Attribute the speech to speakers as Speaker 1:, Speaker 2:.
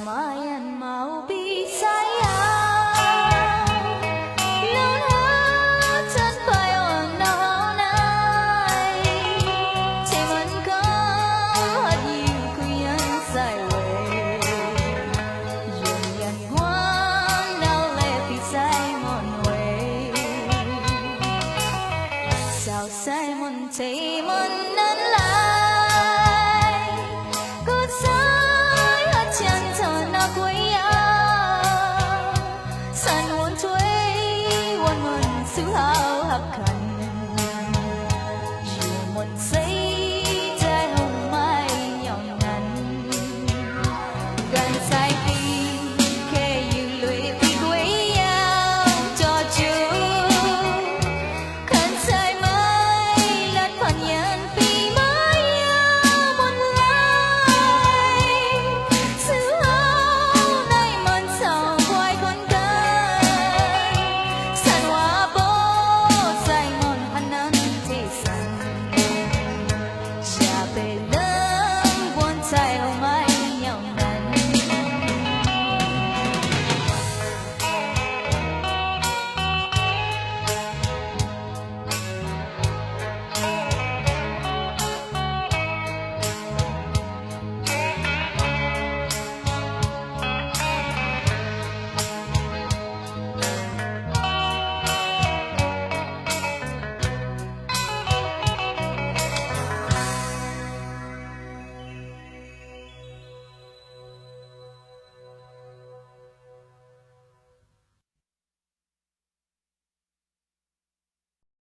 Speaker 1: Mayan mau bisaya Luna chân phải on nào này Chỉ muốn có hạt yêu quyên dài quê Dường dần hoa nào lệ vì dài mòn quê Sao dài mòn thấy mòn năn lại Cứ dài hạt chân thở nào quê Hãy subscribe cho kênh Ghiền Mì Gõ để không bỏ lỡ những video hấp dẫn